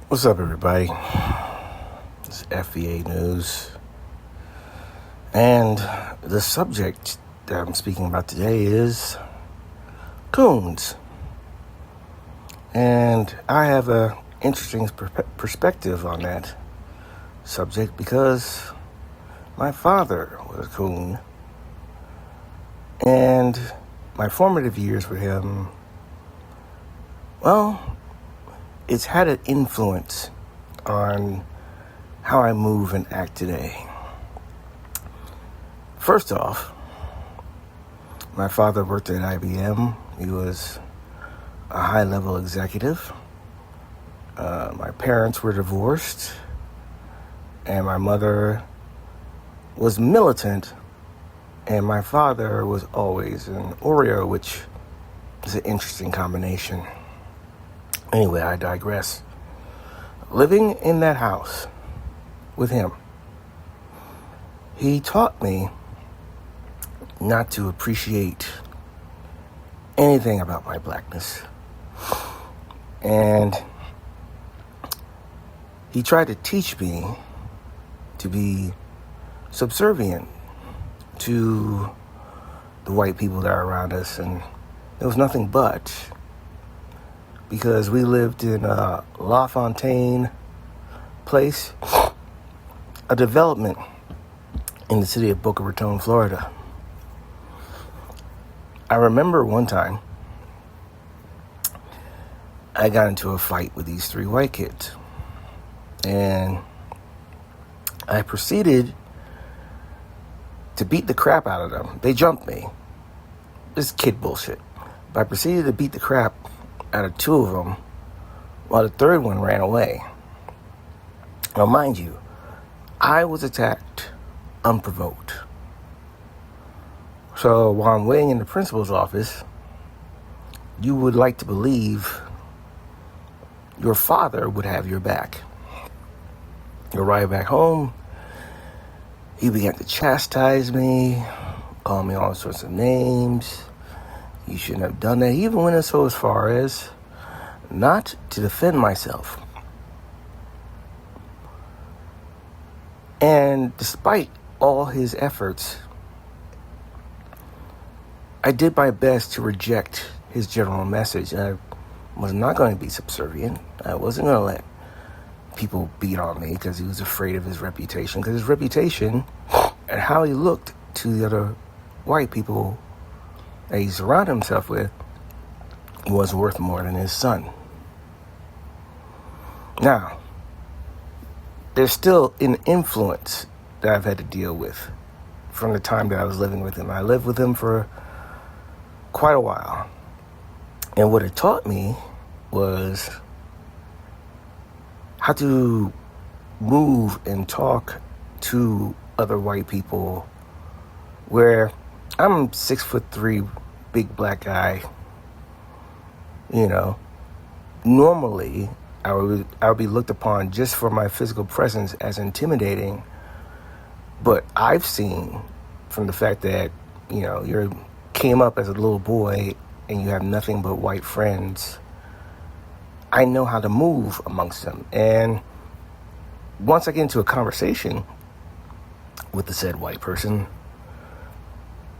What's up, everybody? This is FVA News. And the subject that I'm speaking about today is coons. And I have an interesting perspective on that subject because my father was a coon. And my formative years with him, well, it's had an influence on how I move and act today. First off, my father worked at IBM. He was a high-level executive. My parents were divorced, and my mother was militant, and my father was always an Oreo, which is an interesting combination. Anyway, I digress. Living in that house with him, he taught me not to appreciate anything about my blackness. And he tried to teach me to be subservient to the white people that are around us. And there was nothing but, because we lived in a LaFontaine place, a development in the city of Boca Raton, Florida. I remember one time I got into a fight with these three white kids, and I proceeded to beat the crap out of them. They jumped me. This is kid bullshit. But I proceeded to beat the crap out of two of them, while the third one ran away. Now, mind you, I was attacked unprovoked. So while I'm waiting in the principal's office, you would like to believe your father would have your back. You arrive back home, he began to chastise me, call me all sorts of names. You shouldn't have done that. He even went so as far as not to defend myself. And despite all his efforts, I did my best to reject his general message. I was not going to be subservient. I wasn't going to let people beat on me because he was afraid of his reputation. Because his reputation and how he looked to the other white people that he surrounded himself with was worth more than his son. Now, there's still an influence that I've had to deal with from the time that I was living with him. I lived with him for quite a while. And what it taught me was how to move and talk to other white people, where I'm 6'3", big black guy. You know, normally I would be looked upon just for my physical presence as intimidating. But I've seen from the fact that, you know, you came up as a little boy and you have nothing but white friends, I know how to move amongst them. And once I get into a conversation with the said white person,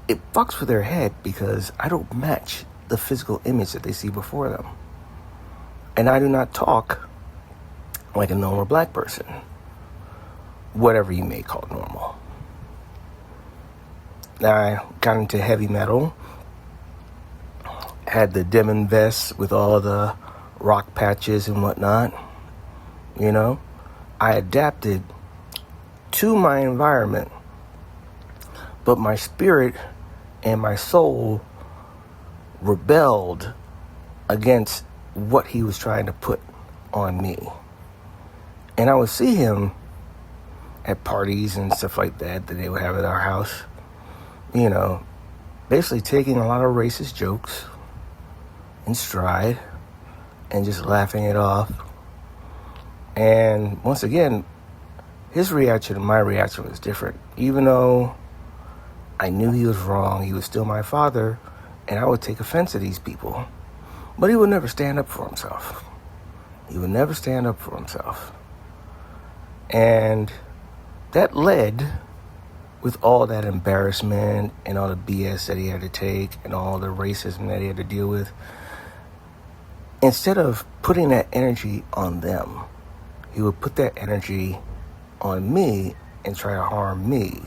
it fucks with their head because I don't match the physical image that they see before them. And I do not talk like a normal black person, whatever you may call normal. Now, I got into heavy metal, had the denim vest with all the rock patches and whatnot. You know, I adapted to my environment, but my spirit and my soul rebelled against what he was trying to put on me. And I would see him at parties and stuff like that they would have at our house, you know, basically taking a lot of racist jokes in stride and just laughing it off. And once again, his reaction and my reaction was different. Even though I knew he was wrong, he was still my father, and I would take offense to these people. But he would never stand up for himself. He would never stand up for himself. And that led, with all that embarrassment and all the BS that he had to take and all the racism that he had to deal with, instead of putting that energy on them, he would put that energy on me and try to harm me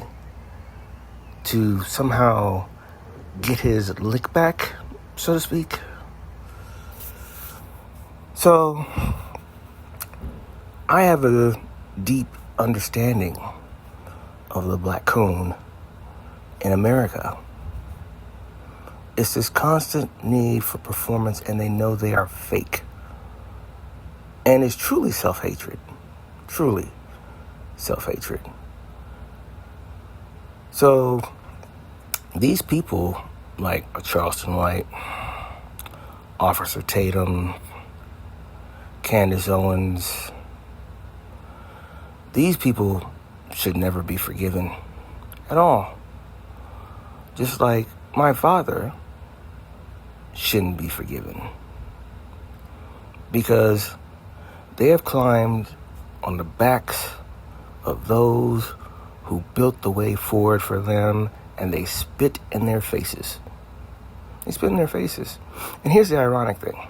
to somehow get his lick back, so to speak. So, I have a deep understanding of the black coon in America. It's this constant need for performance, and they know they are fake. And it's truly self-hatred. Truly self-hatred. So, these people, like Charleston White, Officer Tatum, Candace Owens, these people should never be forgiven at all. Just like my father shouldn't be forgiven. Because they have climbed on the backs of those who built the way forward for them, and they spit in their faces. They spit in their faces. And here's the ironic thing.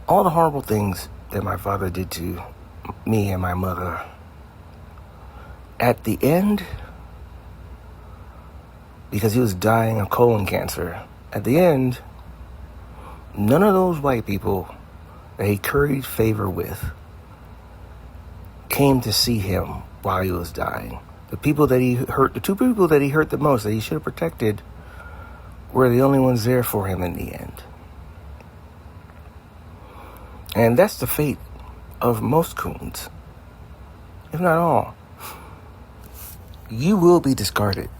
All the horrible things that my father did to me and my mother, at the end, because he was dying of colon cancer, at the end, none of those white people that he curried favor with came to see him while he was dying. The people that he hurt, the two people that he hurt the most, that he should have protected, were the only ones there for him in the end. And that's the fate of most coons, if not all. You will be discarded.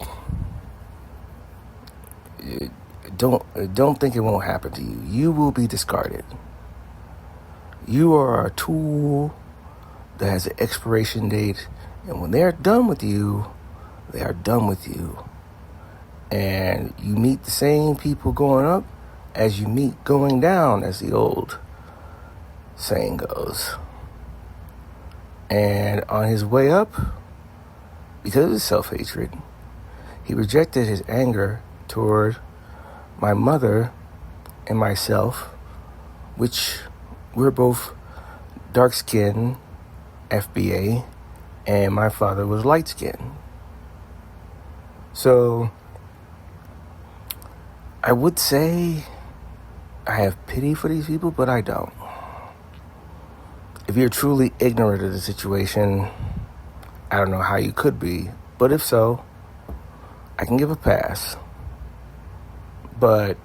Don't think it won't happen to you. You will be discarded. You are a tool that has an expiration date, and when they're done with you, they are done with you. And you meet the same people going up as you meet going down, as the old saying goes. And on his way up, because of his self-hatred, he rejected his anger toward my mother and myself, which we're both dark-skinned, FBA, and my father was light-skinned. So I would say I have pity for these people, but I don't. If you're truly ignorant of the situation, I don't know how you could be, but if so, I can give a pass. But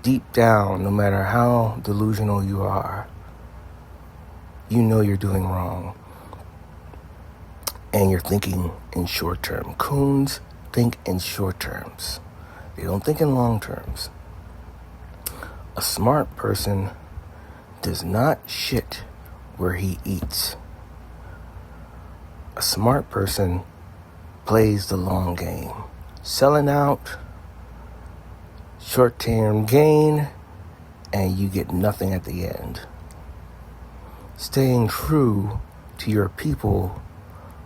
deep down, no matter how delusional you are, you know you're doing wrong. And you're thinking in short term. Coons think in short terms. They don't think in long terms. A smart person does not shit where he eats. A smart person plays the long game. Selling out, short-term gain, and you get nothing at the end. Staying true to your people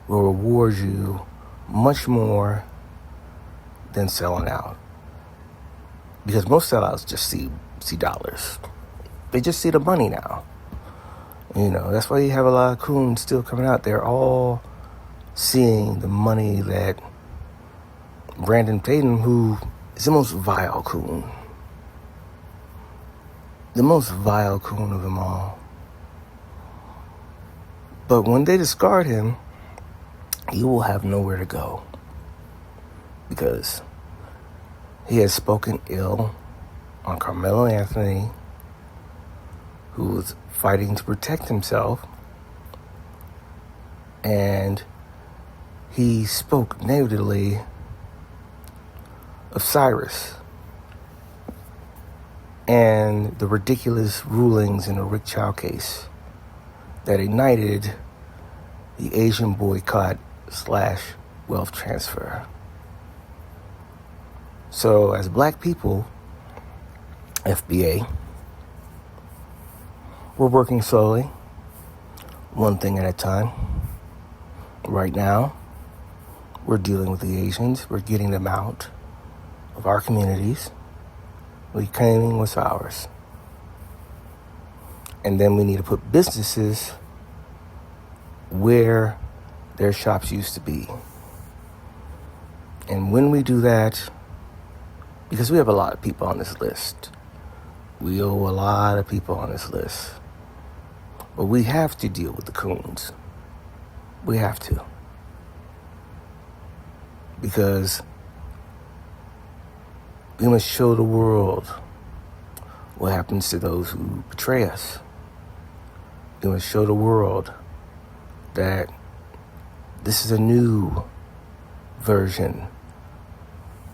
will reward you much more than selling out. Because most sellouts just see dollars. They just see the money now. You know, that's why you have a lot of coons still coming out. They're all seeing the money that Brandon Tatum, who is the most vile coon. The most vile coon of them all. But when they discard him, he will have nowhere to go. Because he has spoken ill on Carmelo Anthony, who was fighting to protect himself. And he spoke negatively of Cyrus and the ridiculous rulings in the Rick Chow case that ignited the Asian boycott / wealth transfer. So as black people, FBA, We're working slowly, one thing at a time. Right now, we're dealing with the Asians. We're getting them out of our communities, reclaiming what's ours. And then we need to put businesses where their shops used to be. And when we do that, because we have a lot of people on this list, we owe a lot of people on this list, but we have to deal with the coons. We have to. Because we must show the world what happens to those who betray us. We must show the world that this is a new version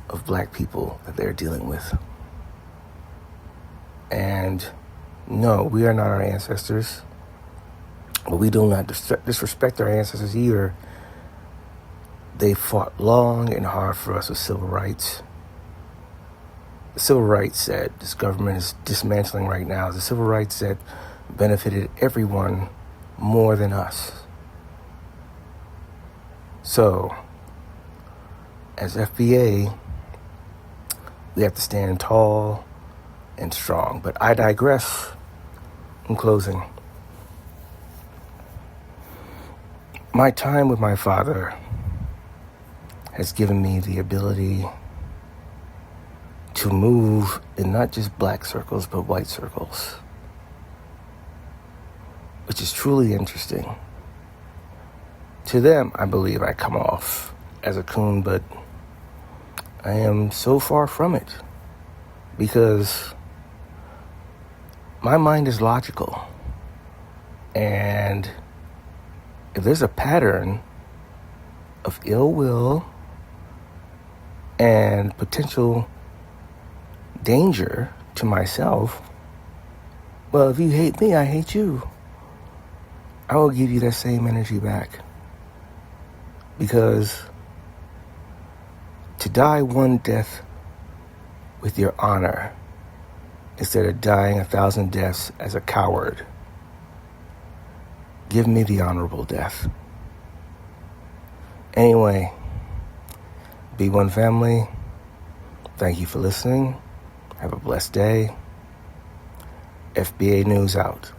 of black people that they're dealing with. And no, we are not our ancestors, but we do not disrespect our ancestors either. They fought long and hard for us with civil rights. The civil rights that this government is dismantling right now is the civil rights that benefited everyone more than us. So, as FBA, we have to stand tall and strong. But I digress. In closing, my time with my father has given me the ability to move in not just black circles, but white circles, which is truly interesting. To them, I believe I come off as a coon, but I am so far from it because my mind is logical. And if there's a pattern of ill will and potential danger to myself, well, if you hate me, I hate you. I will give you that same energy back. Because to die one death with your honor instead of dying 1,000 deaths as a coward, give me the honorable death. Anyway, be one family. Thank you for listening. Have a blessed day. FBA News out.